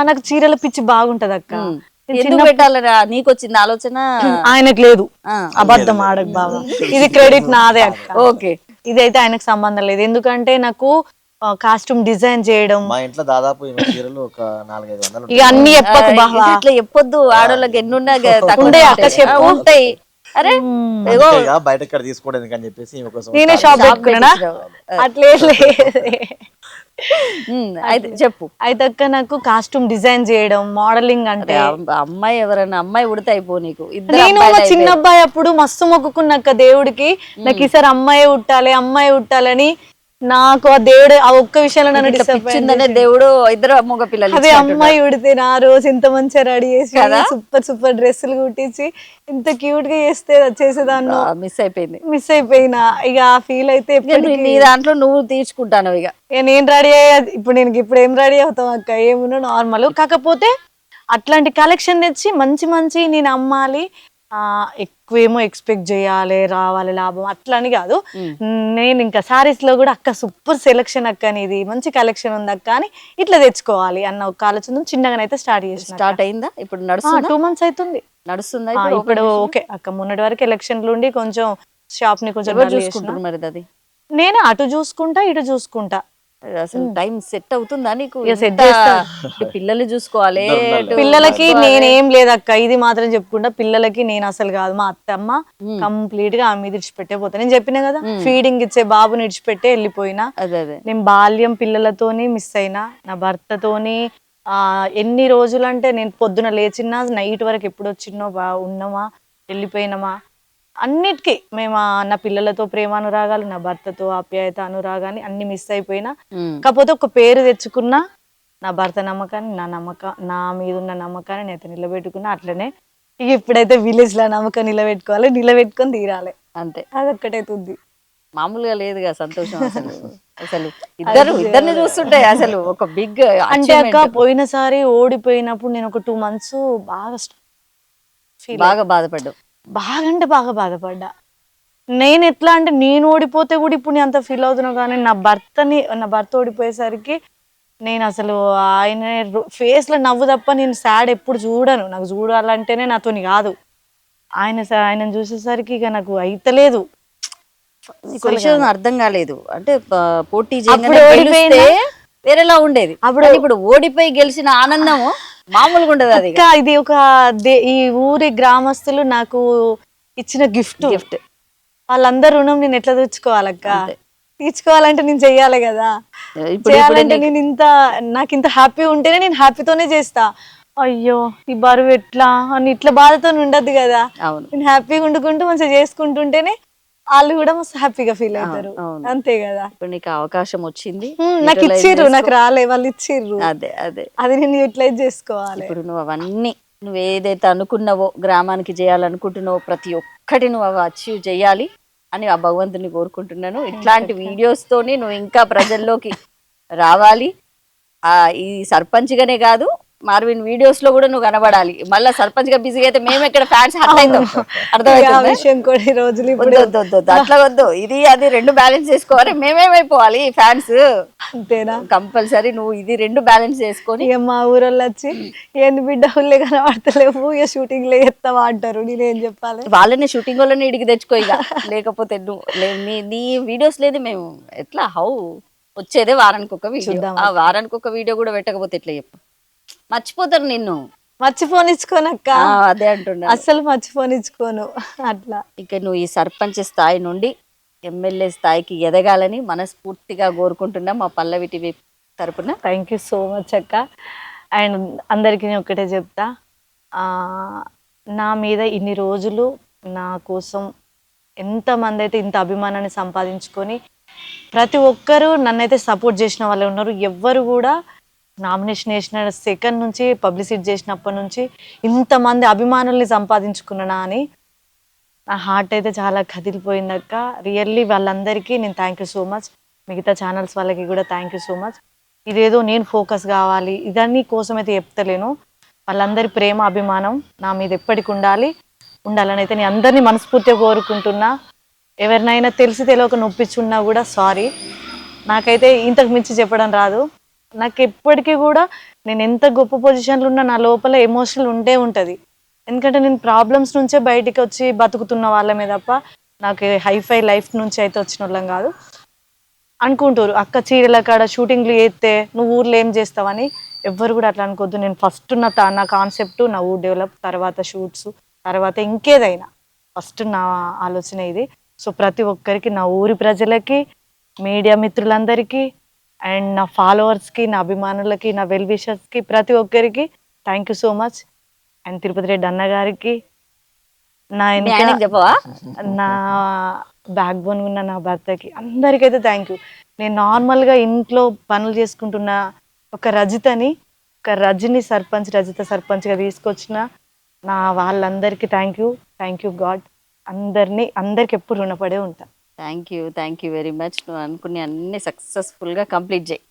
నాకు చీరల పిచ్చి బాగుంటది అక్క. ఎందుకు పెట్టాలరా నీకు వచ్చింది ఆలోచన? ఆయనకు లేదు, అబద్ధం ఆడకు బాబా, ఇది క్రెడిట్ నాదే అక్క. ఓకే, ఇదైతే ఆయనకు సంబంధం లేదు. ఎందుకంటే నాకు కాస్ట్యూమ్ డిజైన్ చేయడం, మా ఇంట్లో దాదాపు చీరలు ఒక 400-500 ఇక అన్ని చెప్పకు బాబా, ఇట్లా చెప్పొద్దు. ఆడోళ్ళకి ఎన్నున్నా ఉండే అక్క చెప్పు ఉంటాయి. అరే బయట ఇక్కడ తీసుకోవడం ఎందుకని చెప్పేసి నేనే షాప్ పెట్టుకున్నా, అట్లే అయితే చెప్పు. అయితే అక్క నాకు కాస్ట్యూమ్ డిజైన్ చేయడం, మోడలింగ్ అంటే అమ్మాయి ఎవరైనా అమ్మాయి ఉడితే అయిపో నీకు. నేను చిన్న అబ్బాయి అప్పుడు మస్తు మొక్కుకున్నాక దేవుడికి, నాకు ఈసారి అమ్మాయి ఉట్టాలి అమ్మాయి ఉట్టాలని. నాకు ఆ దేవుడు ఆ ఒక్క విషయంలో నన్ను డిసప్పాయింట్. దేవుడు ఇద్దరు మగ పిల్లలు, అదే అమ్మాయి ఉడితే నా రోజు ఇంత మంచిగా రెడీ చేసి సూపర్ సూపర్ డ్రెస్సులు కుట్టించి ఇంత క్యూట్ గా చేసేదాన్ని మిస్ అయిపోయినా. ఇక ఆ ఫీల్ అయితే నీ దాంట్లో నువ్వు తీర్చుకుంటాను. ఇక నేను రెడీ అయ్యేది ఇప్పుడు ఏం రెడీ అవుతాం అక్క, ఏమున్నా నార్మల్. కాకపోతే అట్లాంటి కలెక్షన్ తెచ్చి మంచి మంచి నేను అమ్మాలి, ఎక్కువేమో ఎక్స్పెక్ట్ చేయాలి, రావాలి లాభం అట్లా అని కాదు. నేను ఇంకా సారీస్ లో కూడా అక్క సూపర్ సెలెక్షన్ అక్క, అనేది మంచి కలెక్షన్ ఉంది అక్క అని ఇట్లా తెచ్చుకోవాలి అన్న ఒక ఆలోచన చిన్నగానైతే స్టార్ట్ అయిందా? ఇప్పుడు నడుస్తుంది, 2 months అవుతుంది నడుస్తుంది. ఇప్పుడు ఓకే అక్క. మొన్నటి వరకు ఎలక్షన్లు ఉండి కొంచెం షాప్ ని కొంచెం చూసుకుంటారు మరి. అది నేను అటు చూసుకుంటా ఇటు చూసుకుంటా. అసలు టైం సెట్ అవుతుందా నీకు? పిల్లలు చూసుకోవాలి. పిల్లలకి నేనేం లేదక్క, ఇది మాత్రం చెప్పుకుంటా. పిల్లలకి నేను అసలు కాదు, మా అత్తమ్మ కంప్లీట్ గా ఆమె మీద ఇడిచిపెట్టే పోతా. నేను చెప్పినా కదా, ఫీడింగ్ ఇచ్చే బాబుని ఇడిచిపెట్టే వెళ్ళిపోయినా. నేను బాల్యం పిల్లలతోని మిస్ అయినా, నా భర్తతోని ఎన్ని రోజులు అంటే నేను పొద్దున లేచినా నైట్ వరకు ఎప్పుడు వచ్చినో ఉన్నామా వెళ్ళిపోయినామా అన్నిటికీ మేము. నా పిల్లలతో ప్రేమ అనురాగాలు, నా భర్తతో ఆప్యాయత అనురాగాన్ని అన్ని మిస్ అయిపోయినా. కాకపోతే ఒక పేరు తెచ్చుకున్నా, నా భర్త నమ్మకాన్ని నా మీద ఉన్న నమ్మకాన్ని నేను నిలబెట్టుకున్నా. అట్లనే ఇక ఇప్పుడైతే విలేజ్ లో నమ్మకం నిలబెట్టుకొని తీరాలి అంతే. అదొక్కటైతే ఉంది, మామూలుగా లేదుగా సంతోషం. అసలు ఇద్దరిని చూస్తుంటే అసలు ఒక బిగ్ అంటే అక్క. పోయినసారి ఓడిపోయినప్పుడు నేను ఒక 2 months బాగా బాధపడ్డా, బాగా అంటే బాగా బాధపడ్డా. నేను ఎట్లా అంటే నేను ఓడిపోతే కూడా ఇప్పుడు నేను అంత ఫీల్ అవుతున్నా, కానీ నా భర్త ఓడిపోయేసరికి నేను అసలు ఆయన ఫేస్ లో నవ్వు తప్ప నేను సాడ్ ఎప్పుడు చూడను. నాకు చూడాలంటేనే నాతోని కాదు. ఆయనను చూసేసరికి ఇక నాకు అయితలేదు. అర్థం కాలేదు. అంటే పోటీ చేయగానే వేరేలా ఉండేది, ఇప్పుడు ఓడిపోయి గెలిచిన ఆనందము మామూలుగా ఉండదు. అది ఇది ఒక ఈ ఊరి గ్రామస్తులు నాకు ఇచ్చిన గిఫ్ట్. వాళ్ళందరూ రుణం నేను ఎట్లా తీర్చుకోవాలక్క? తీర్చుకోవాలంటే నేను చెయ్యాలి కదా. చేయాలంటే నాకు ఇంత హ్యాపీ ఉంటేనే నేను హ్యాపీతోనే చేస్తా. అయ్యో ఈ బరువు ఎట్లా అని ఇట్లా బాధతో ఉండద్దు కదా. నేను హ్యాపీగా వండుకుంటూ మంచిగా చేసుకుంటుంటేనే వాళ్ళు కూడా మస్తు హ్యాపీగా ఫీల్ అవుతారు. అంతే కదా. ఇప్పుడు నీకు అవకాశం వచ్చింది, నాకు ఇచ్చిర్రు, నాకు రాలే, వాళ్ళు ఇచ్చిర్రు. అదే అది నేను యూటిలైజ్ చేసుకోవాలి. ఇప్పుడు నువ్వు అవన్నీ నువ్వు ఏదైతే అనుకున్నావో, గ్రామానికి చేయాలనుకుంటున్నావో ప్రతి ఒక్కటి నువ్వు అవి అచీవ్ చేయాలి అని ఆ భగవంతుని కోరుకుంటున్నాను. ఇట్లాంటి వీడియోస్ తోని నువ్వు ఇంకా ప్రజల్లోకి రావాలి. ఈ సర్పంచ్ గానే కాదు, మార్విన్ వీడియోస్ లో కూడా నువ్వు కనబడాలి. మళ్ళీ సర్పంచ్ గా బిజీగా అయితే మేము ఎక్కడ ఫ్యాన్స్ అర్థమైందో అట్లా వద్దు. ఇది అది 2 బ్యాలెన్స్ చేసుకోవాలి. మేమేమైపోవాలి ఫ్యాన్స్ అంతేనా? కంపల్సరీ నువ్వు ఇది 2 బ్యాలెన్స్ చేసుకొని. మా ఊరోళ్ళు వచ్చి ఏంది బిడ్డ ఊళ్ళే కనబడతలేవు, ఇక షూటింగ్ లో ఎత్తావా అంటారు. నేనేం చెప్పాలి? వాళ్ళని షూటింగ్ వాళ్ళని ఇడికి తెచ్చుకో ఇక. లేకపోతే నువ్వు నీ వీడియోస్ లేదు మేము ఎట్లా వచ్చేదే వారానికి ఒక వీడియో. ఆ వారానికి ఒక వీడియో కూడా పెట్టకపోతే ఎట్లా చెప్పు? మర్చిపోతారు నిన్ను. మర్చిపోనిచ్చుకోనక్క. అదే అంటున్నా, అసలు మర్చిపోనిచ్చుకోను. అట్లా ఇక నువ్వు ఈ సర్పంచ్ స్థాయి నుండి ఎమ్మెల్యే స్థాయికి ఎదగాలని మనస్ఫూర్తిగా కోరుకుంటున్నా మా పల్లవి టీవీ తరపున. థ్యాంక్ యూ సో మచ్ అక్క. అండ్ అందరికీ ఒకటే చెప్తా, నా మీద ఇన్ని రోజులు నా కోసం ఎంతమంది అయితే ఇంత అభిమానాన్ని సంపాదించుకొని ప్రతి ఒక్కరూ నన్నైతే సపోర్ట్ చేసిన వాళ్ళు ఉన్నారు. ఎవ్వరు కూడా నామినేషన్ వేసిన సెకండ్ నుంచి పబ్లిసిటీ చేసినప్పటి నుంచి ఇంతమంది అభిమానుల్ని సంపాదించుకున్నానా అని నా హార్ట్ అయితే చాలా కదిలిపోయిందక్క. రియల్లీ వాళ్ళందరికీ నేను థ్యాంక్ యూ సో మచ్. మిగతా ఛానల్స్ వాళ్ళకి కూడా థ్యాంక్ యూ సో మచ్. ఇదేదో నేను ఫోకస్ కావాలి ఇదన్నీ కోసం అయితే చెప్తలేను. వాళ్ళందరి ప్రేమ అభిమానం నా మీద ఎప్పటికి ఉండాలని అయితే నేను అందరినీ మనస్ఫూర్తిగా కోరుకుంటున్నా. ఎవరినైనా తెలిసి తెలియక నొప్పించున్నా కూడా సారీ. నాకైతే ఇంతకు మించి చెప్పడం రాదు. నాకు ఎప్పటికీ కూడా నేను ఎంత గొప్ప పొజిషన్లో ఉన్నా నా లోపల ఎమోషనల్ ఉంటే ఉంటుంది. ఎందుకంటే నేను ప్రాబ్లమ్స్ నుంచే బయటికి వచ్చి బతుకుతున్న వాళ్ళమే తప్ప నాకు హైఫై లైఫ్ నుంచి అయితే వచ్చిన వాళ్ళం కాదు. అనుకుంటారు అక్క చీరల కాడ షూటింగ్లు చేస్తే నువ్వు ఊర్లో ఏం చేస్తావని. ఎవ్వరు కూడా అట్లా అనుకోవద్దు. నేను ఫస్ట్ నా కాన్సెప్ట్ నా ఊరు డెవలప్, తర్వాత షూట్స్, తర్వాత ఇంకేదైనా. ఫస్ట్ నా ఆలోచన ఇది. సో ప్రతి ఒక్కరికి, నా ఊరి ప్రజలకి, మీడియా మిత్రులందరికీ, అండ్ నా ఫాలోవర్స్కి, నా అభిమానులకి, నా వెల్ విషర్స్కి, ప్రతి ఒక్కరికి thank you so much. And Tirupati Reddy అన్న గారికి, నా మీ ఆయనకి చెప్పవా? నా బ్యాక్ బోన్ ఉన్న నా భర్తకి, అందరికైతే థ్యాంక్ యూ. నేను నార్మల్గా ఇంట్లో పనులు చేసుకుంటున్న ఒక రజని సర్పంచ్, రజిత సర్పంచ్గా తీసుకొచ్చిన నా వాళ్ళందరికీ థ్యాంక్ యూ గాడ్. అందరికి ఎప్పుడు రుణపడే ఉంటా. Thank you very much. నువ్వు అనుకునే అన్ని సక్సెస్ఫుల్గా కంప్లీట్ చేయి.